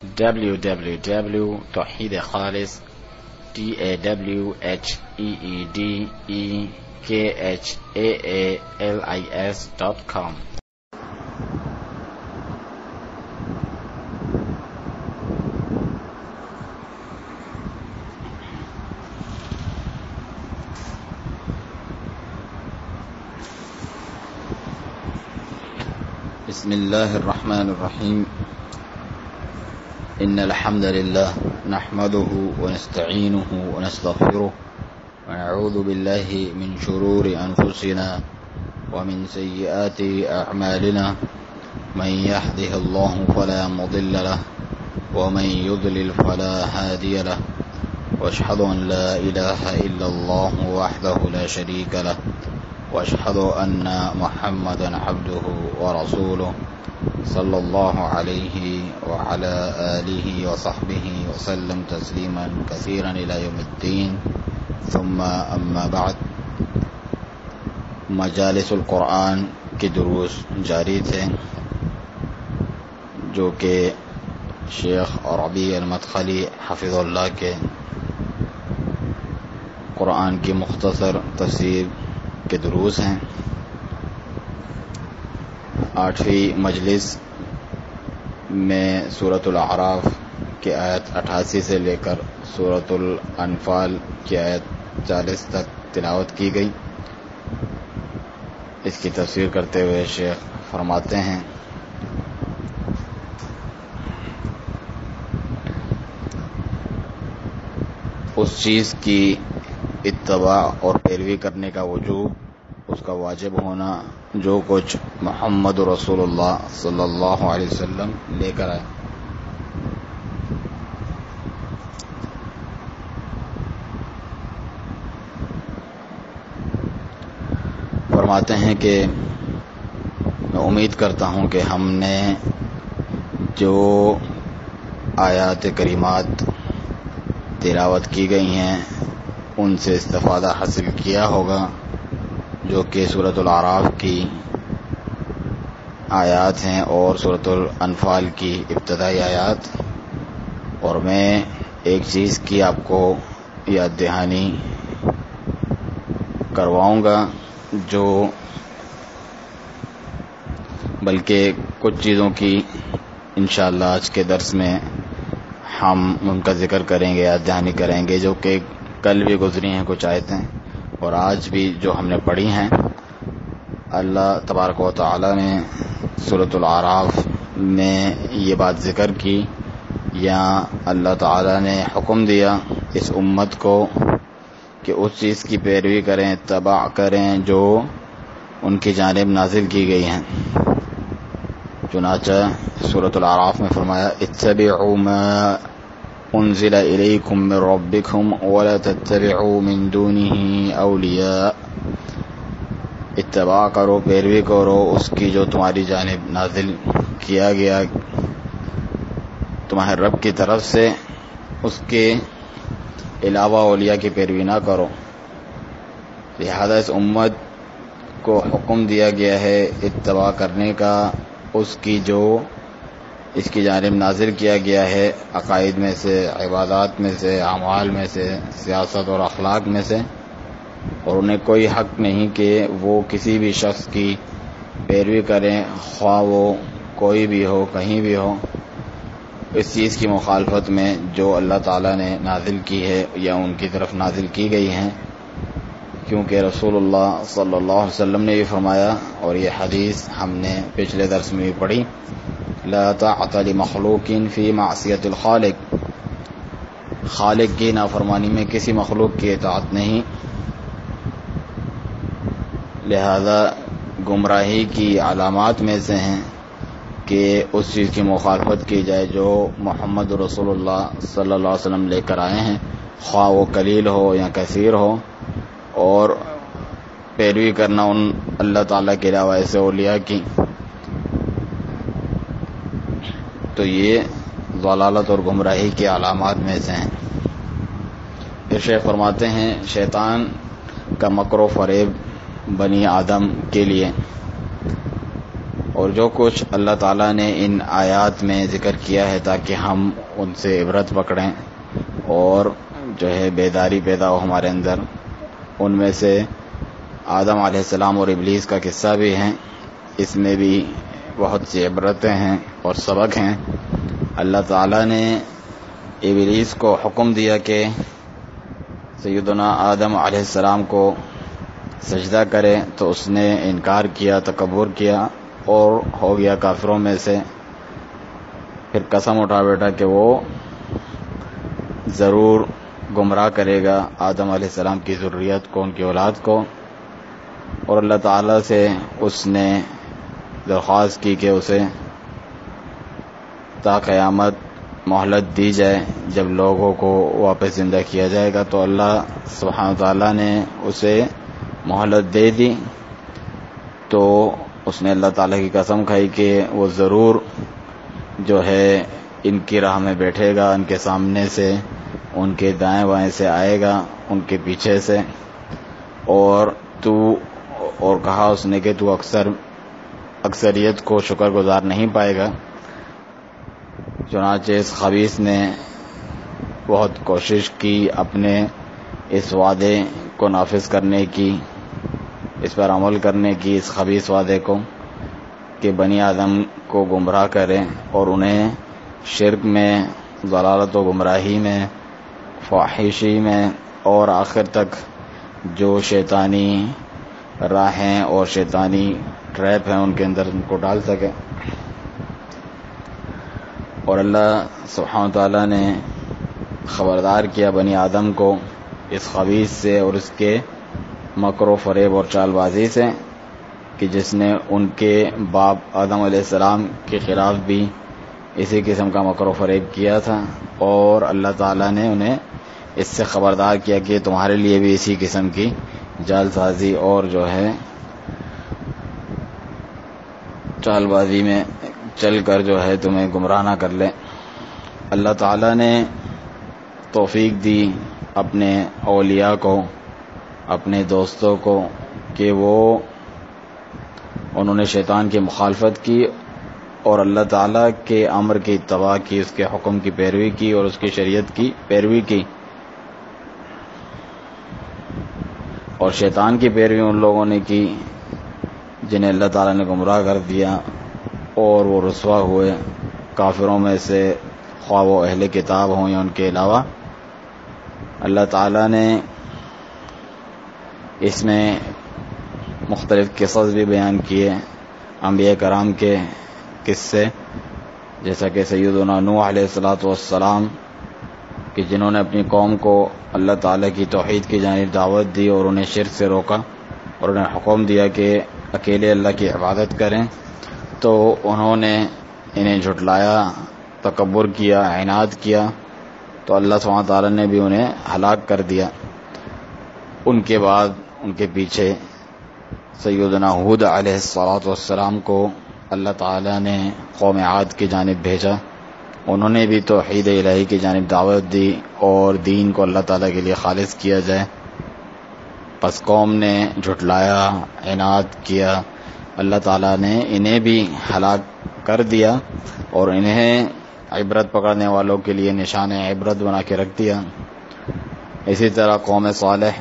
www.tawheedkhalis tawheedekhalis.com. بسم الله الرحمن الرحيم. إن الحمد لله نحمده ونستعينه ونستغفره ونعوذ بالله من شرور أنفسنا ومن سيئات أعمالنا. من يهده الله فلا مضل له ومن يضلل فلا هادي له، وأشهد أن لا إله إلا الله وحده لا شريك له، وأشهد أن محمدا عبده ورسوله صلى الله عليه وعلى آله وصحبه وسلم تسليما كثيرا إلى يوم الدين. ثم أما بعد، مجالس القرآن کے دروس جاری تھے جو کہ شیخ ربیع المدخلی حفظ اللہ کے قرآن کی مختصر تفسیر کے دروس ہیں. 8ویں مجلس میں سورۃ الاعراف کی آیت 88 سے لے کر سورۃ الانفال کی آیت 40 تک تلاوت کی گئی. اس کی تفسیر کرتے ہوئے شیخ فرماتے ہیں: اس چیز کی اتباع اور پیروی کرنے کا وجوب، اس کا واجب ہونا جو کچھ محمد رسول اللہ صلی اللہ علیہ وسلم لے کر آئے. فرماتے ہیں کہ میں امید کرتا ہوں کہ ہم نے جو آیات کریمات تلاوت کی گئی ہیں ان سے استفادہ حاصل کیا ہوگا، جو کہ سورۃ الاعراف کی آیات ہیں اور سورۃ الانفال کی ابتدائی آیات. اور میں ایک چیز کی آپ کو یاد دہانی کرواؤں گا، جو بلکہ کچھ چیزوں کی انشاءاللہ آج کے درس میں ہم ان کا ذکر کریں گے، یاد دہانی کریں گے، جو کہ کل بھی گزری ہیں کچھ آیتیں اور آج بھی جو ہم نے پڑھی ہیں. اللہ تبارک و تعالی نے سورۃ الاعراف میں یہ بات ذکر کی، یا اللہ تعالی نے حکم دیا اس امت کو کہ اس چیز کی پیروی کریں، اتباع کریں جو ان کی جانب نازل کی گئی ہیں. چنانچہ سورۃ الاعراف میں فرمایا: اتبعوا ما انزل الیکم من ربکم ولا تتبعوا من دونه اولیاء. اتباع کرو، پیروی کرو اس کی جو تمہاری جانب نازل کیا گیا تمہارے رب کی طرف سے، اس کے علاوہ اولیاء کی پیروی نہ کرو. لہذا اس امت کو حکم دیا گیا ہے اتباع کرنے کا اس کی جو اس کی جانب نازل کیا گیا ہے، عقائد میں سے، عبادات میں سے، اعمال میں سے، سیاست اور اخلاق میں سے. اور انہیں کوئی حق نہیں کہ وہ کسی بھی شخص کی پیروی کریں، خواہ وہ کوئی بھی ہو، کہیں بھی ہو، اس چیز کی مخالفت میں جو اللہ تعالیٰ نے نازل کی ہے یا ان کی طرف نازل کی گئی ہیں. کیونکہ رسول اللہ صلی اللہ علیہ وسلم نے یہ فرمایا، اور یہ حدیث ہم نے پچھلے درس میں بھی پڑھی: لا طاعۃ لمخلوق فی معصیۃ الخالق. خالق کی نافرمانی میں کسی مخلوق کی اطاعت نہیں. لہذا گمراہی کی علامات میں سے ہیں کہ اس چیز کی مخالفت کی جائے جو محمد رسول اللہ صلی اللہ علیہ وسلم لے کر آئے ہیں، خواہ وہ قلیل ہو یا کثیر ہو، اور پیروی کرنا ان اللہ تعالیٰ کے علاوہ ایسے اولیاء کی. تو یہ ضلالت اور گمراہی کی علامات میں سے ہیں. پھر شیخ فرماتے ہیں: شیطان کا مکر و فریب بنی آدم کے لیے اور جو کچھ اللہ تعالیٰ نے ان آیات میں ذکر کیا ہے تاکہ ہم ان سے عبرت پکڑیں اور جو ہے بیداری پیدا ہو ہمارے اندر، ان میں سے آدم علیہ السلام اور ابلیس کا قصہ بھی ہے، اس میں بھی بہت سی عبرتیں ہیں اور سبق ہیں۔ اللہ تعالیٰ نے ابلیس کو حکم دیا کہ سیدنا آدم علیہ السلام کو سجدہ کرے تو اس نے انکار کیا، تکبر کیا اور ہو گیا کافروں میں سے۔ پھر قسم اٹھا بیٹھا کہ وہ ضرور گمراہ کرے گا آدم علیہ السلام کی ذریت کو، ان کی اولاد کو، اور اللہ تعالیٰ سے اس نے درخواست کی کہ اسے تا قیامت مہلت دی جائے، جب لوگوں کو واپس زندہ کیا جائے گا۔ تو اللہ سبحانہ تعالیٰ نے اسے مہلت دے دی، تو اس نے اللہ تعالیٰ کی قسم کھائی کہ وہ ضرور جو ہے ان کی راہ میں بیٹھے گا، ان کے سامنے سے، ان کے دائیں بائیں سے آئے گا، ان کے پیچھے سے، اور کہا اس نے کہ تو اکثریت کو شکر گزار نہیں پائے گا۔ چنانچہ اس خبیث نے بہت کوشش کی اپنے اس وعدے کو نافذ کرنے کی، اس پر عمل کرنے کی، اس خبیث وعدے کو کہ بنی آدم کو گمراہ کرے اور انہیں شرک میں، ضلالت و گمراہی میں، فاحشی میں، اور آخر تک جو شیطانی راہیں اور شیطانی ٹریپ ہیں ان کے اندر ان کو ڈال سکے۔ اور اللہ سبحانہ تعالیٰ نے خبردار کیا بنی آدم کو اس خبیث سے اور اس کے مکر و فریب اور چال بازی سے، کہ جس نے ان کے باپ آدم علیہ السلام کے خلاف بھی اسی قسم کا مکر و فریب کیا تھا، اور اللہ تعالیٰ نے انہیں اس سے خبردار کیا کہ تمہارے لیے بھی اسی قسم کی جال سازی اور جو ہے چال بازی میں چل کر جو ہے تمہیں گمراہ نہ کر لے۔ اللہ تعالیٰ نے توفیق دی اپنے اولیاء کو، اپنے دوستوں کو، کہ انہوں نے شیطان کی مخالفت کی اور اللہ تعالیٰ کے امر کی اتباع کی، اس کے حکم کی پیروی کی اور اس کی شریعت کی پیروی کی، اور شیطان کی پیروی ان لوگوں نے کی جنہیں اللہ تعالیٰ نے گمراہ کر دیا اور وہ رسوا ہوئے کافروں میں سے، خواہ وہ اہل کتاب ہوں یا ان کے علاوہ۔ اللہ تعالیٰ نے اس میں مختلف قصص بھی بیان کیے، انبیاء کرام کے قصے، جیسا کہ سیدنا نوح علیہ السلام کہ جنہوں نے اپنی قوم کو اللہ تعالیٰ کی توحید کی جانب دعوت دی اور انہیں شرک سے روکا اور انہیں حکم دیا کہ اکیلے اللہ کی عبادت کریں، تو انہوں نے انہیں جھٹلایا، تکبر کیا، عناد کیا، تو اللہ سبحانہ تعالیٰ نے بھی انہیں ہلاک کر دیا۔ ان کے بعد ان کے پیچھے سیدنا ہود علیہ السلام کو اللہ تعالیٰ نے قوم عاد کی جانب بھیجا، انہوں نے بھی توحید الہی کی جانب دعوت دی اور دین کو اللہ تعالیٰ کے لیے خالص کیا جائے، پس قوم نے جھٹلایا، عناد کیا، اللہ تعالیٰ نے انہیں بھی ہلاک کر دیا اور انہیں عبرت پکڑنے والوں کے لیے نشان عبرت بنا کے رکھ دیا۔ اسی طرح قوم صالح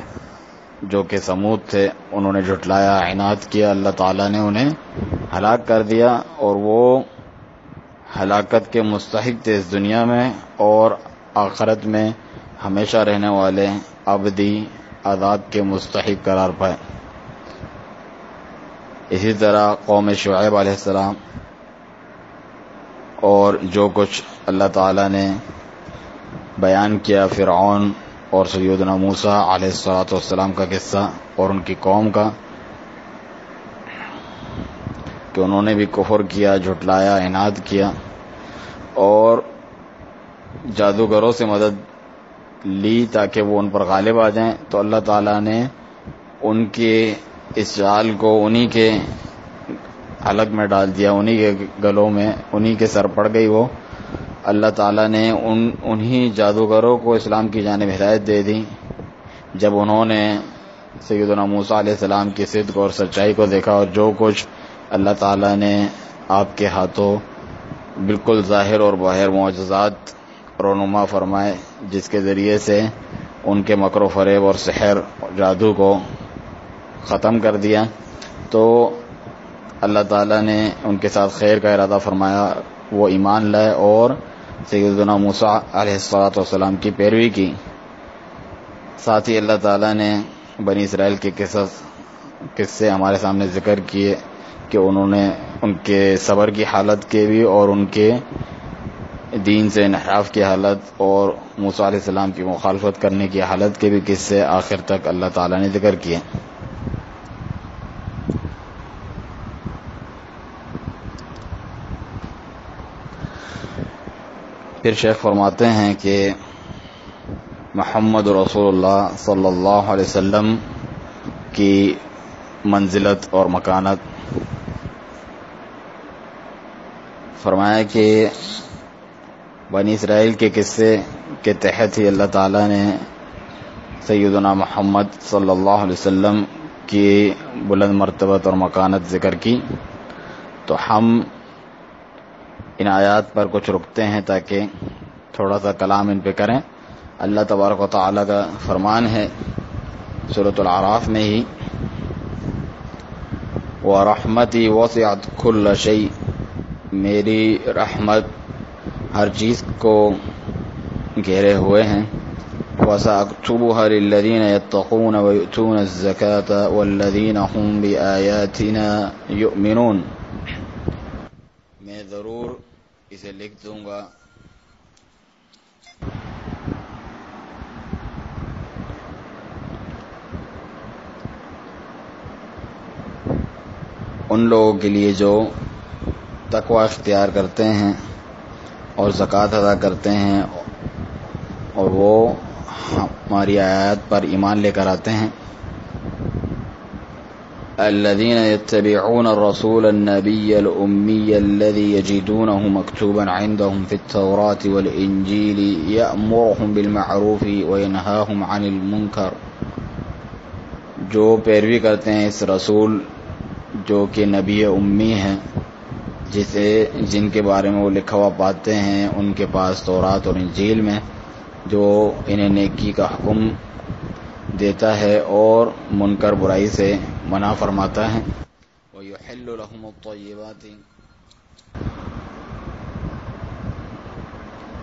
جو کہ سمود تھے، انہوں نے جھٹلایا، عناد کیا، اللہ تعالیٰ نے انہیں ہلاک کر دیا اور وہ ہلاکت کے مستحق تھے اس دنیا میں، اور آخرت میں ہمیشہ رہنے والے ابدی عذاب کے مستحق قرار پائے۔ اسی طرح قوم شعیب علیہ السلام اور جو کچھ اللہ تعالیٰ نے بیان کیا، فرعون اور سیدنا موسیٰ علیہ السلام کا قصہ اور ان کی قوم کا، کہ انہوں نے بھی کفر کیا، جھٹلایا، عناد کیا اور جادوگروں سے مدد لی تاکہ وہ ان پر غالب آ جائیں، تو اللہ تعالیٰ نے ان کے اس جال کو انہی کے حلق میں ڈال دیا، انہی کے گلوں میں، انہی کے سر پڑ گئی وہ۔ اللہ تعالیٰ نے انہی جادوگروں کو اسلام کی جانب ہدایت دے دی جب انہوں نے سیدنا موسیٰ علیہ السلام کی صدق اور سچائی کو دیکھا اور جو کچھ اللہ تعالیٰ نے آپ کے ہاتھوں بالکل ظاہر اور باہر معجزات رونما فرمائے، جس کے ذریعے سے ان کے مکر و فریب اور سحر جادو کو ختم کر دیا. تو اللہ تعالیٰ نے ان کے ساتھ خیر کا ارادہ فرمایا، وہ ایمان لائے اور سیدنا موسیٰ علیہ السلام کی پیروی کی. ساتھ ہی اللہ تعالیٰ نے بنی اسرائیل کے قصے ہمارے سامنے ذکر کیے کہ انہوں نے ان کے صبر کی حالت کے بھی اور ان کے دین سے انحراف کی حالت اور موسیٰ علیہ السلام کی مخالفت کرنے کی حالت کے بھی قصے آخر تک اللہ تعالیٰ نے ذکر کیے. پھر شیخ فرماتے ہیں کہ محمد رسول اللہ صلی اللہ علیہ وسلم کی منزلت اور مکانت. فرمایا کہ بنی اسرائیل کے قصے کے تحت ہی اللہ تعالیٰ نے سیدنا محمد صلی اللہ علیہ وسلم کی بلند مرتبت اور مکانت ذکر کی. تو ہم ان آیات پر کچھ رکتے ہیں تاکہ تھوڑا سا کلام ان پہ کریں. اللہ تبارک و تعالیٰ کا فرمان ہے سورۃ الاعراف میں ہی، وَرَحْمَتِي وَسِعَتْ كُلَّ شَيْءٍ، میری رحمت ہر چیز کو گھیرے ہوئے ہیں. وَسَأَكْتُبُهَا لِلَّذِينَ يَتَّقُونَ وَيُؤْتُونَ الزَّكَاةَ وَالَّذِينَ هُمْ بِآيَاتِنَا يُؤْمِنُونَ، میں ضرور اسے لکھ دوں گا ان لوگوں کے لیے جو تقوی اختیار کرتے ہیں اور زکوٰۃ ادا کرتے ہیں اور وہ ہماری آیات پر ایمان لے کر آتے ہیں. الذين يتبعون الرسول النبي الأمي الذي يجدونه مكتوبا عندهم في التوراة والإنجيل يأمرهم بالمعروف وينهاهم عن المنكر، جو پیروی کرتے ہیں اس رسول جو کہ نبی امی ہیں، جن کے بارے میں وہ لکھا ہوا پاتے ہیں ان کے پاس تورات اور انجیل میں، جو انہیں نیکی کا حکم دیتا ہے اور منکر برائی سے منع فرماتا ہے. وَيُحِلُّ لَهُمُ الطَّيِّبَاتِ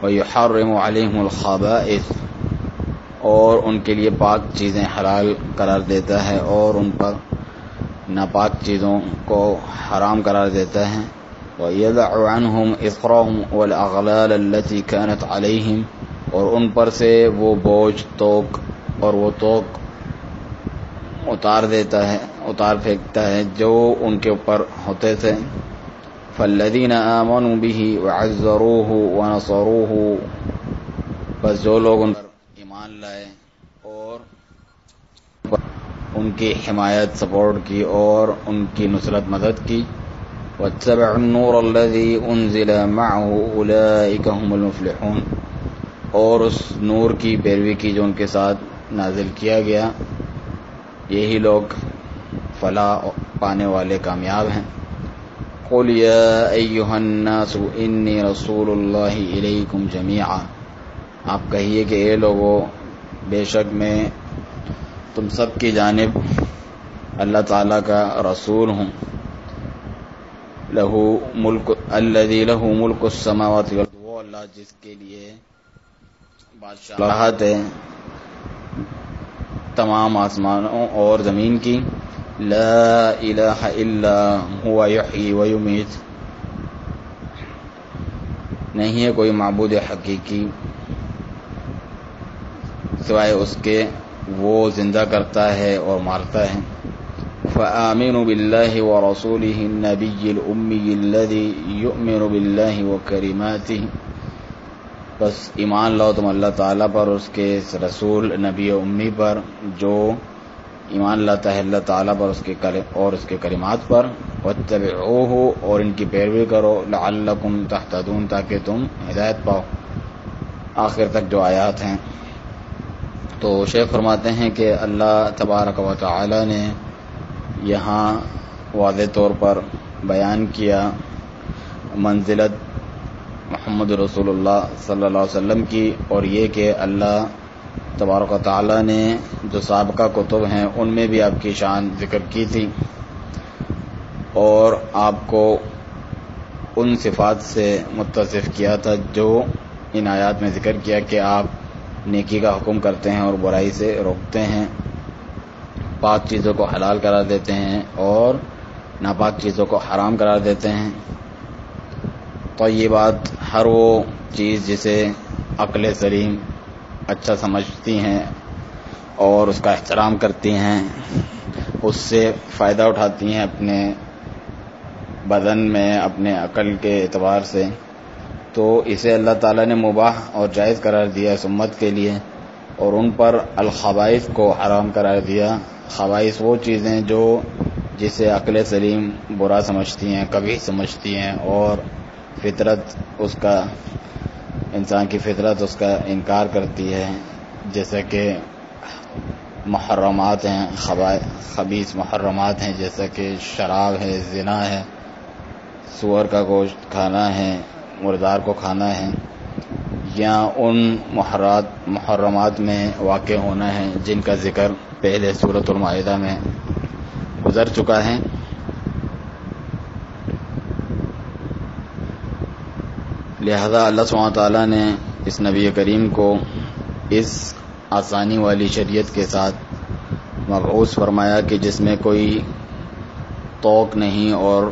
وَيُحَرِّمُ عَلَيْهِمُ الْخَبَائِثَ، اور ان کے لیے پاک چیزیں حلال قرار دیتا ہے اور ان پر ناپاک چیزوں کو حرام قرار دیتا ہے. وَيَضَعُ عَنْهُمْ إِصْرَهُمْ وَالْأَغْلَالَ الَّتِي كَانَتْ عَلَيْهِمْ، اور ان پر سے وہ بوجھ توق اور وہ توق اتار پھینکتا ہے جو ان کے اوپر ہوتے تھے. فَالَّذِينَ آمَنُوا بِهِ وَعَزَّرُوهُ وَنَصَرُوهُ، بس جو لوگ ان پر ایمان لائے اور ان کی حمایت سپورٹ کی اور ان کی نصرت مدد کی. وَاتَّبَعُوا النُّورَ الَّذِي أُنزِلَ مَعَهُ أُولَئِكَ هُمُ الْمُفْلِحُونَ، اور اس نور کی پیروی کی جو ان کے ساتھ نازل کیا گیا، یہی لوگ فلاح پانے والے کامیاب ہیں. قُلْ يَا أَيُّهَا النَّاسُ إِنِّي رَسُولُ اللَّهِ إِلَيْكُمْ جَمِيعًا، آپ کہیے کہ اے لوگو، بے شک میں تم سب کی جانب اللہ تعالیٰ کا رسول ہوں. الذی لہ ملک السماوات والارض، وہ اللہ جس کے لیے بادشاہت ہے تمام آسمانوں اور زمین کی. لا الہ الا هو یحیی و یمیت، نہیں ہے کوئی معبود حقیقی سوائے اس کے، وہ زندہ کرتا ہے اور مارتا ہے. فآمنوا باللہ ورسولہ النبی الامی الذی یؤمن باللہ وکلماتہ، بس ایمان لاؤ تم اللہ تعالیٰ پر، اس کے رسول نبی امی پر جو ایمان لاتا ہے اللہ تعالیٰ پر اور اس کے کلمات پر. واتبعوہ، اور ان کی پیروی کرو. لعلکم تہتدون، تاکہ تم ہدایت پاؤ. آخر تک جو آیات ہیں. تو شیخ فرماتے ہیں کہ اللہ تبارک و تعالی نے یہاں واضح طور پر بیان کیا منزلت محمد رسول اللہ صلی اللہ علیہ وسلم کی، اور یہ کہ اللہ تبارک و تعالیٰ نے جو سابقہ کتب ہیں ان میں بھی آپ کی شان ذکر کی تھی، اور آپ کو ان صفات سے متصف کیا تھا جو ان آیات میں ذکر کیا کہ آپ نیکی کا حکم کرتے ہیں اور برائی سے روکتے ہیں، پاک چیزوں کو حلال قرار دیتے ہیں اور ناپاک چیزوں کو حرام قرار دیتے ہیں۔ طیبات ہر وہ چیز جسے عقل سلیم اچھا سمجھتی ہیں اور اس کا احترام کرتی ہیں، اس سے فائدہ اٹھاتی ہیں اپنے بدن میں، اپنے عقل کے اعتبار سے، تو اسے اللہ تعالیٰ نے مباح اور جائز قرار دیا اس امت کے لیے، اور ان پر الخبائث کو حرام قرار دیا۔ خبائث وہ چیزیں جو جسے عقل سلیم برا سمجھتی ہیں، قبیح سمجھتی ہیں، اور فطرت اس کا، انسان کی فطرت اس کا انکار کرتی ہے، جیسا کہ محرمات ہیں، خبیث محرمات ہیں، جیسا کہ شراب ہے، زنا ہے، سور کا گوشت کھانا ہے، مردار کو کھانا ہے، یا ان محرمات میں واقع ہونا ہے جن کا ذکر پہلے سورۃ المائدہ میں گزر چکا ہے۔ لہذا اللہ سبحانہ تعالیٰ نے اس نبی کریم کو اس آسانی والی شریعت کے ساتھ مبعوث فرمایا کہ جس میں کوئی توق نہیں اور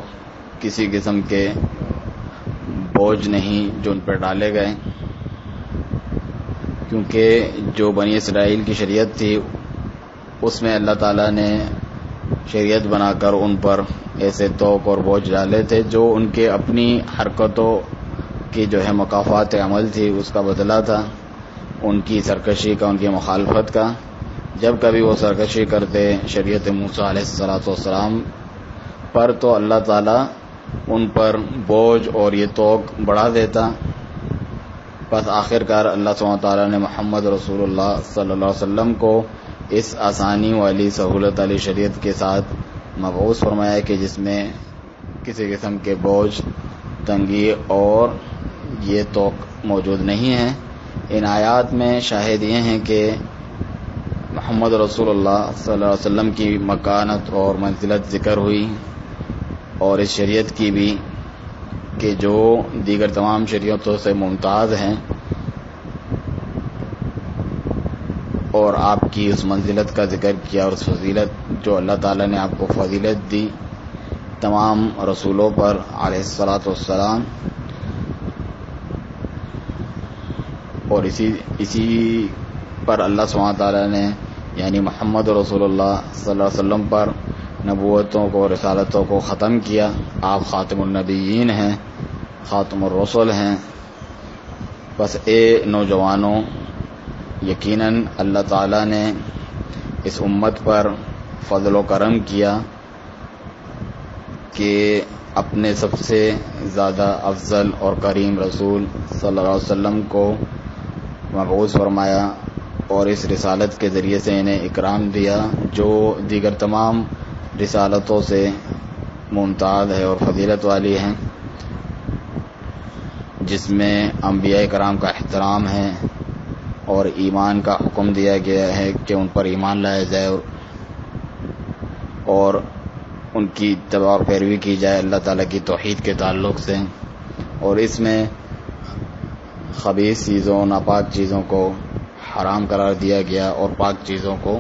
کسی قسم کے بوجھ نہیں جو ان پر ڈالے گئے، کیونکہ جو بنی اسرائیل کی شریعت تھی اس میں اللہ تعالیٰ نے شریعت بنا کر ان پر ایسے توق اور بوجھ ڈالے تھے جو ان کے اپنی حرکتوں کی جو ہے مکافات عمل تھی، اس کا بدلہ تھا، ان کی سرکشی کا، ان کی مخالفت کا۔ جب کبھی وہ سرکشی کرتے شریعت موسیٰ علیہ السلام پر تو اللہ تعالیٰ ان پر بوجھ اور یہ توق بڑھا دیتا۔ بس آخرکار اللہ سبحانہ تعالیٰ نے محمد رسول اللہ صلی اللہ علیہ وسلم کو اس آسانی والی سہولت والی شریعت کے ساتھ مبعوث فرمایا کہ جس میں کسی قسم کے بوجھ، تنگی اور یہ توق موجود نہیں ہے۔ ان آیات میں شاہد یہ ہیں کہ محمد رسول اللہ صلی اللہ علیہ وسلم کی مکانت اور منزلت ذکر ہوئی، اور اس شریعت کی بھی کہ جو دیگر تمام شریعتوں سے ممتاز ہیں، اور آپ کی اس منزلت کا ذکر کیا اور اس فضیلت جو اللہ تعالیٰ نے آپ کو فضیلت دی تمام رسولوں پر علیہ الصلاۃ والسلام، اور اسی پر اللہ سبحانہ تعالیٰ نے یعنی محمد رسول اللہ صلی اللہ علیہ وسلم پر نبوتوں کو، رسالتوں کو ختم کیا۔ آپ خاتم النبیین ہیں، خاتم الرسل ہیں۔ بس اے نوجوانوں، یقیناً اللہ تعالیٰ نے اس امت پر فضل و کرم کیا کہ اپنے سب سے زیادہ افضل اور کریم رسول صلی اللہ علیہ وسلم کو مبعوث فرمایا، اور اس رسالت کے ذریعے سے انہیں اکرام دیا جو دیگر تمام رسالتوں سے ممتاز ہے اور فضیلت والی ہیں، جس میں انبیاء کرام کا احترام ہے اور ایمان کا حکم دیا گیا ہے کہ ان پر ایمان لایا جائے اور ان کی اتباع اور پیروی کی جائے اللہ تعالیٰ کی توحید کے تعلق سے، اور اس میں خبیث چیزوں، ناپاک چیزوں کو حرام قرار دیا گیا اور پاک چیزوں کو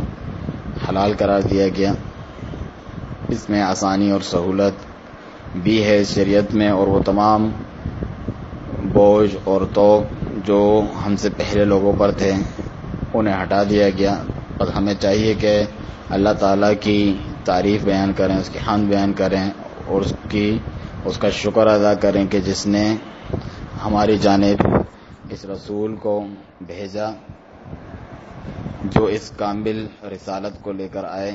حلال قرار دیا گیا۔ اس میں آسانی اور سہولت بھی ہے اس شریعت میں، اور وہ تمام بوجھ اور توق جو ہم سے پہلے لوگوں پر تھے انہیں ہٹا دیا گیا۔ بس ہمیں چاہیے کہ اللہ تعالیٰ کی تعریف بیان کریں، اس کی حمد بیان کریں، اور اس کا شکر ادا کریں کہ جس نے ہماری جانب اس رسول کو بھیجا جو اس کامل رسالت کو لے کر آئے۔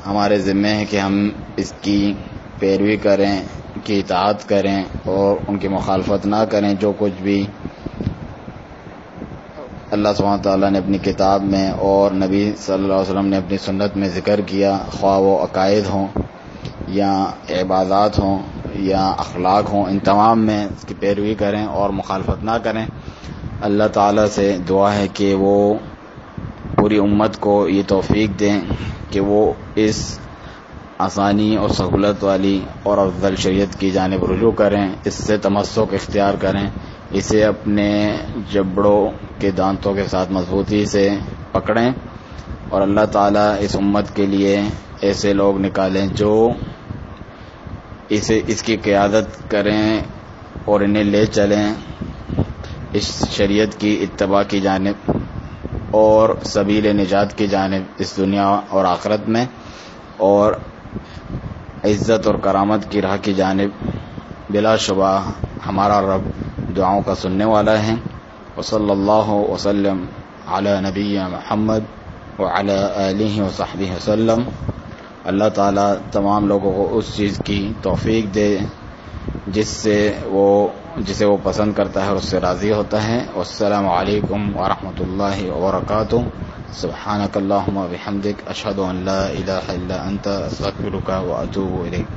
ہمارے ذمہ ہے کہ ہم اس کی پیروی کریں، ان کی اطاعت کریں اور ان کی مخالفت نہ کریں۔ جو کچھ بھی اللہ سبحانہ تعالیٰ نے اپنی کتاب میں اور نبی صلی اللہ علیہ وسلم نے اپنی سنت میں ذکر کیا، خواہ وہ عقائد ہوں یا عبادات ہوں یا اخلاق ہوں، ان تمام میں اس کی پیروی کریں اور مخالفت نہ کریں۔ اللہ تعالیٰ سے دعا ہے کہ وہ پوری امت کو یہ توفیق دیں کہ وہ اس آسانی اور سہولت والی اور افضل شریعت کی جانب رجوع کریں، اس سے تمسک اختیار کریں، اسے اپنے جبڑوں کے دانتوں کے ساتھ مضبوطی سے پکڑیں، اور اللہ تعالیٰ اس امت کے لیے ایسے لوگ نکالیں جو اس کی قیادت کریں اور انہیں لے چلیں اس شریعت کی اتباع کی جانب اور سبیل نجات کی جانب اس دنیا اور آخرت میں، اور عزت اور کرامت کی راہ کی جانب۔ بلا شبہ ہمارا رب دعاؤں کا سننے والا ہے۔ وصلی اللہ وسلم علی نبینا محمد وعلی آلہ وصحبہ وسلم۔ اللہ تعالیٰ تمام لوگوں کو اس چیز کی توفیق دے جسے وہ پسند کرتا ہے اور اس سے راضی ہوتا ہے۔ والسلام علیکم ورحمۃ اللہ وبرکاتہ۔ سبحانک اللہم وبحمدک، اشہد ان لا الہ الا انت، استغفرک واتوب الیک۔